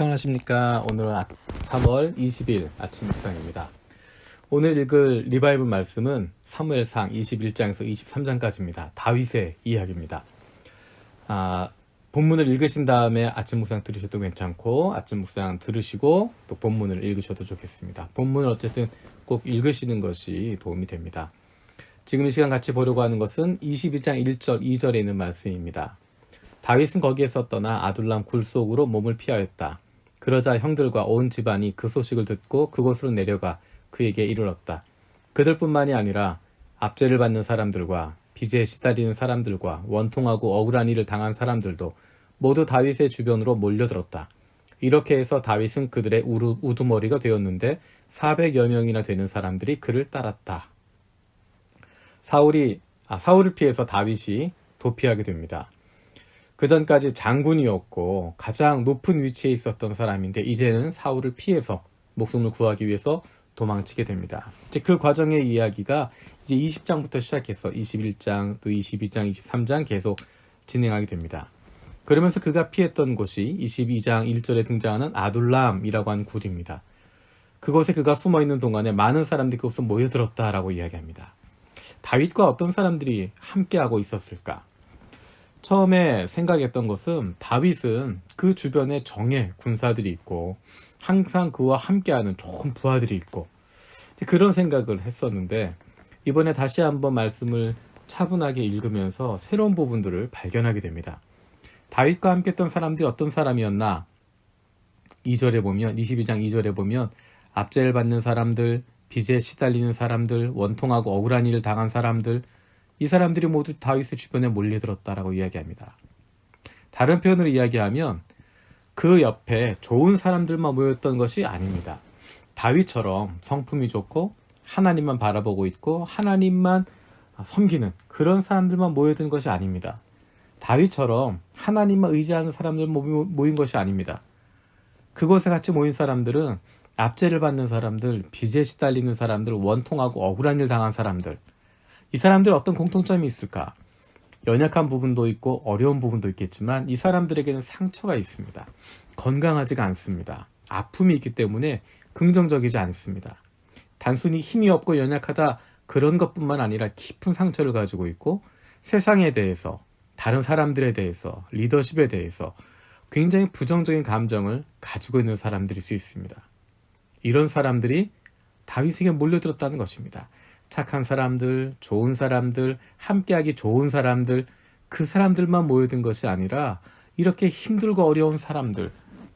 평안하십니까? 오늘은 3월 20일 아침 묵상입니다. 오늘 읽을 리바이블 말씀은 사무엘상 21장에서 23장까지입니다. 다윗의 이야기입니다. 본문을 읽으신 다음에 아침 묵상 들으셔도 괜찮고 아침 묵상 들으시고 또 본문을 읽으셔도 좋겠습니다. 본문을 어쨌든 꼭 읽으시는 것이 도움이 됩니다. 지금 이 시간 같이 보려고 하는 것은 22장 1절 2절에 있는 말씀입니다. 다윗은 거기에서 떠나 아둘람 굴 속으로 몸을 피하였다. 그러자 형들과 온 집안이 그 소식을 듣고 그곳으로 내려가 그에게 이르렀다. 그들뿐만이 아니라 압제를 받는 사람들과 빚에 시달리는 사람들과 원통하고 억울한 일을 당한 사람들도 모두 다윗의 주변으로 몰려들었다. 이렇게 해서 다윗은 그들의 우두머리가 되었는데 400여 명이나 되는 사람들이 그를 따랐다. 사울을 피해서 다윗이 도피하게 됩니다. 그 전까지 장군이었고 가장 높은 위치에 있었던 사람인데 이제는 사울을 피해서 목숨을 구하기 위해서 도망치게 됩니다. 이제 그 과정의 이야기가 이제 20장부터 시작해서 21장, 또 22장, 23장 계속 진행하게 됩니다. 그러면서 그가 피했던 곳이 22장 1절에 등장하는 아둘람이라고 하는 굴입니다. 그곳에 그가 숨어있는 동안에 많은 사람들이 그곳에 모여들었다라고 이야기합니다. 다윗과 어떤 사람들이 함께하고 있었을까? 처음에 생각했던 것은 다윗은 그 주변에 정예 군사들이 있고 항상 그와 함께하는 좋은 부하들이 있고 그런 생각을 했었는데 이번에 다시 한번 말씀을 차분하게 읽으면서 새로운 부분들을 발견하게 됩니다. 다윗과 함께했던 사람들이 어떤 사람이었나? 2절에 보면 22장 2절에 보면 압제를 받는 사람들, 빚에 시달리는 사람들, 원통하고 억울한 일을 당한 사람들, 이 사람들이 모두 다윗의 주변에 몰려들었다라고 이야기합니다. 다른 표현으로 이야기하면 그 옆에 좋은 사람들만 모였던 것이 아닙니다. 다윗처럼 성품이 좋고 하나님만 바라보고 있고 하나님만 섬기는 그런 사람들만 모여든 것이 아닙니다. 다윗처럼 하나님만 의지하는 사람들 모인 것이 아닙니다. 그곳에 같이 모인 사람들은 압제를 받는 사람들, 빚에 시달리는 사람들, 원통하고 억울한 일 당한 사람들, 이 사람들 어떤 공통점이 있을까? 연약한 부분도 있고 어려운 부분도 있겠지만 이 사람들에게는 상처가 있습니다. 건강하지가 않습니다. 아픔이 있기 때문에 긍정적이지 않습니다. 단순히 힘이 없고 연약하다 그런 것뿐만 아니라 깊은 상처를 가지고 있고 세상에 대해서, 다른 사람들에 대해서, 리더십에 대해서 굉장히 부정적인 감정을 가지고 있는 사람들일 수 있습니다. 이런 사람들이 다윗에게 몰려들었다는 것입니다. 착한 사람들, 좋은 사람들, 함께하기 좋은 사람들, 그 사람들만 모여든 것이 아니라 이렇게 힘들고 어려운 사람들,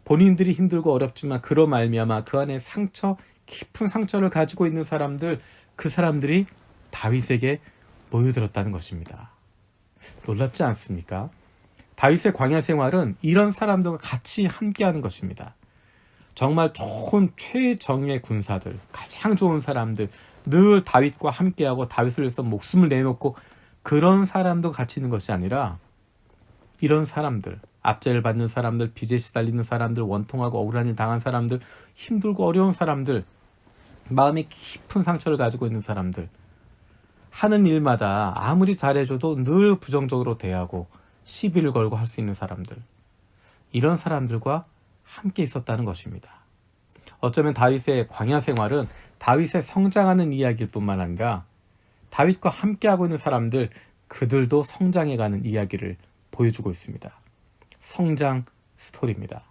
본인들이 힘들고 어렵지만 그로 말미암아 그 안에 상처, 깊은 상처를 가지고 있는 사람들, 그 사람들이 다윗에게 모여들었다는 것입니다. 놀랍지 않습니까? 다윗의 광야 생활은 이런 사람들과 같이 함께하는 것입니다. 정말 좋은 최정예 군사들, 가장 좋은 사람들, 늘 다윗과 함께하고 다윗을 위해서 목숨을 내놓고 그런 사람도 같이 있는 것이 아니라 이런 사람들, 압제를 받는 사람들, 빚에 시달리는 사람들, 원통하고 억울한 일 당한 사람들, 힘들고 어려운 사람들, 마음에 깊은 상처를 가지고 있는 사람들, 하는 일마다 아무리 잘해줘도 늘 부정적으로 대하고 시비를 걸고 할 수 있는 사람들, 이런 사람들과 함께 있었다는 것입니다. 어쩌면 다윗의 광야 생활은 다윗의 성장하는 이야기일 뿐만 아니라 다윗과 함께하고 있는 사람들, 그들도 성장해가는 이야기를 보여주고 있습니다. 성장 스토리입니다.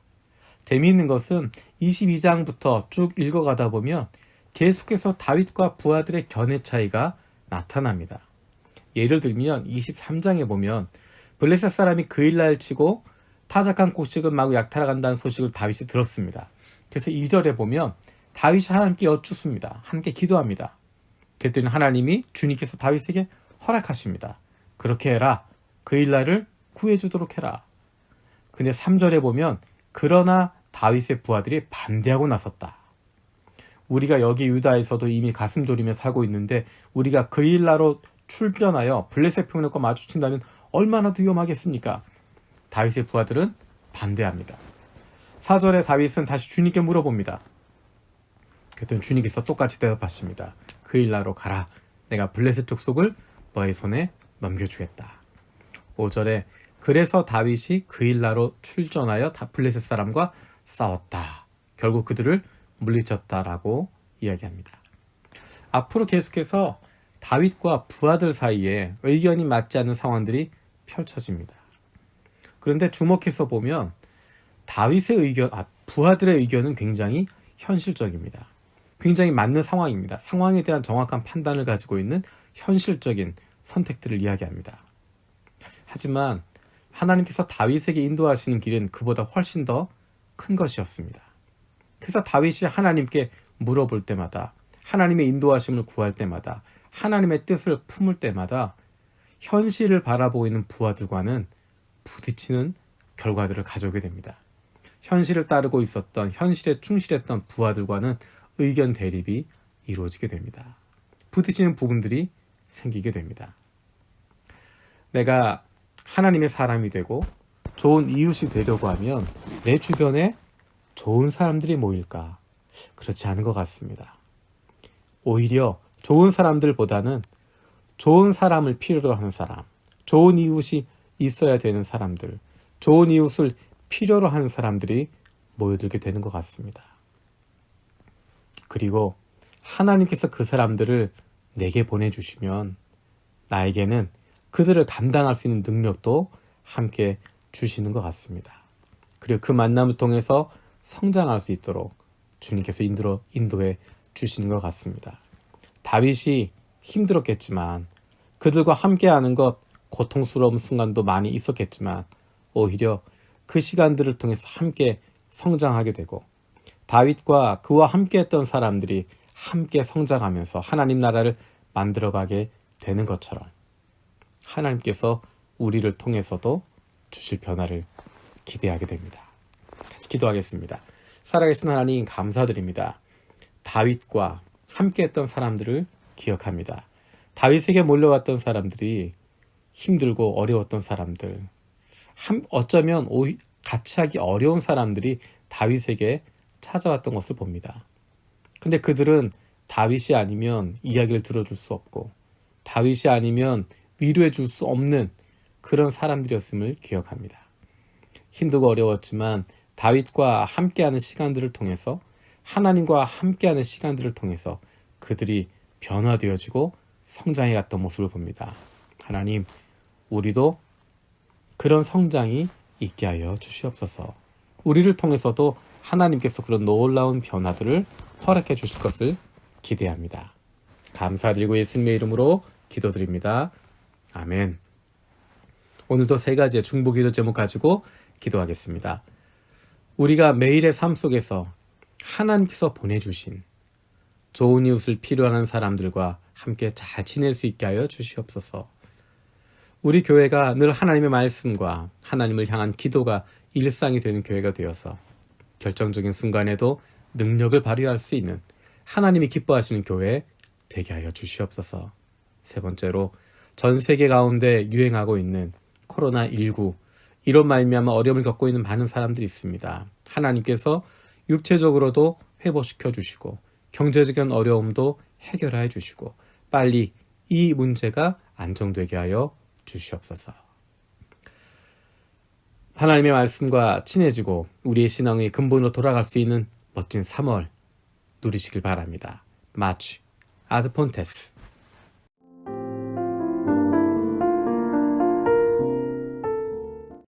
재미있는 것은 22장부터 쭉 읽어가다 보면 계속해서 다윗과 부하들의 견해 차이가 나타납니다. 예를 들면 23장에 보면 블레셋 사람이 그일라를 치고 타작한 곡식을 마구 약탈해간다는 소식을 다윗이 들었습니다. 그래서 2절에 보면 다윗이 하나님께 여쭙습니다. 하나님께 기도합니다. 그랬더니 하나님이 주님께서 다윗에게 허락하십니다. 그렇게 해라. 그일라를 구해주도록 해라. 근데 3절에 보면 그러나 다윗의 부하들이 반대하고 나섰다. 우리가 여기 유다에서도 이미 가슴 졸이며 살고 있는데 우리가 그일라로 출변하여 블레셋 병력과 마주친다면 얼마나 더 위험하겠습니까? 다윗의 부하들은 반대합니다. 4절에 다윗은 다시 주님께 물어봅니다. 그랬더니 주님께서 똑같이 대답하십니다. 그일라로 가라. 내가 블레셋 족속을 너의 손에 넘겨주겠다. 5절에 그래서 다윗이 그일라로 출전하여 블레셋 사람과 싸웠다. 결국 그들을 물리쳤다라고 이야기합니다. 앞으로 계속해서 다윗과 부하들 사이에 의견이 맞지 않는 상황들이 펼쳐집니다. 그런데 주목해서 보면 다윗의 의견, 부하들의 의견은 굉장히 현실적입니다. 굉장히 맞는 상황입니다. 상황에 대한 정확한 판단을 가지고 있는 현실적인 선택들을 이야기합니다. 하지만 하나님께서 다윗에게 인도하시는 길은 그보다 훨씬 더 큰 것이었습니다. 그래서 다윗이 하나님께 물어볼 때마다, 하나님의 인도하심을 구할 때마다, 하나님의 뜻을 품을 때마다 현실을 바라보고 있는 부하들과는 부딪히는 결과들을 가져오게 됩니다. 현실을 따르고 있었던, 현실에 충실했던 부하들과는 의견 대립이 이루어지게 됩니다. 부딪히는 부분들이 생기게 됩니다. 내가 하나님의 사람이 되고 좋은 이웃이 되려고 하면 내 주변에 좋은 사람들이 모일까? 그렇지 않은 것 같습니다. 오히려 좋은 사람들보다는 좋은 사람을 필요로 하는 사람, 좋은 이웃이 있어야 되는 사람들, 좋은 이웃을 필요로 하는 사람들이 모여들게 되는 것 같습니다. 그리고 하나님께서 그 사람들을 내게 보내주시면 나에게는 그들을 감당할 수 있는 능력도 함께 주시는 것 같습니다. 그리고 그 만남을 통해서 성장할 수 있도록 주님께서 인도해 주시는 것 같습니다. 다윗이 힘들었겠지만 그들과 함께하는 것 고통스러운 순간도 많이 있었겠지만 오히려 그 시간들을 통해서 함께 성장하게 되고 다윗과 그와 함께했던 사람들이 함께 성장하면서 하나님 나라를 만들어가게 되는 것처럼 하나님께서 우리를 통해서도 주실 변화를 기대하게 됩니다. 같이 기도하겠습니다. 살아계신 하나님 감사드립니다. 다윗과 함께했던 사람들을 기억합니다. 다윗에게 몰려왔던 사람들이 힘들고 어려웠던 사람들, 어쩌면 같이 하기 어려운 사람들이 다윗에게 찾아왔던 것을 봅니다. 근데 그들은 다윗이 아니면 이야기를 들어줄 수 없고 다윗이 아니면 위로해 줄 수 없는 그런 사람들이었음을 기억합니다. 힘들고 어려웠지만 다윗과 함께하는 시간들을 통해서 하나님과 함께하는 시간들을 통해서 그들이 변화되어지고 성장해갔던 모습을 봅니다. 하나님, 우리도 그런 성장이 있게 하여 주시옵소서. 우리를 통해서도 하나님께서 그런 놀라운 변화들을 허락해 주실 것을 기대합니다. 감사드리고 예수님의 이름으로 기도드립니다. 아멘. 오늘도 세 가지의 중보기도 제목 가지고 기도하겠습니다. 우리가 매일의 삶 속에서 하나님께서 보내주신 좋은 이웃을 필요하는 사람들과 함께 잘 지낼 수 있게 하여 주시옵소서. 우리 교회가 늘 하나님의 말씀과 하나님을 향한 기도가 일상이 되는 교회가 되어서 결정적인 순간에도 능력을 발휘할 수 있는 하나님이 기뻐하시는 교회 되게 하여 주시옵소서. 세 번째로 전 세계 가운데 유행하고 있는 코로나19 이런 말미암아 어려움을 겪고 있는 많은 사람들이 있습니다. 하나님께서 육체적으로도 회복시켜 주시고 경제적인 어려움도 해결해 주시고 빨리 이 문제가 안정되게 하여 주시옵소서. 하나님의 말씀과 친해지고 우리의 신앙의 근본으로 돌아갈 수 있는 멋진 3월 누리시길 바랍니다. 마치 아드폰테스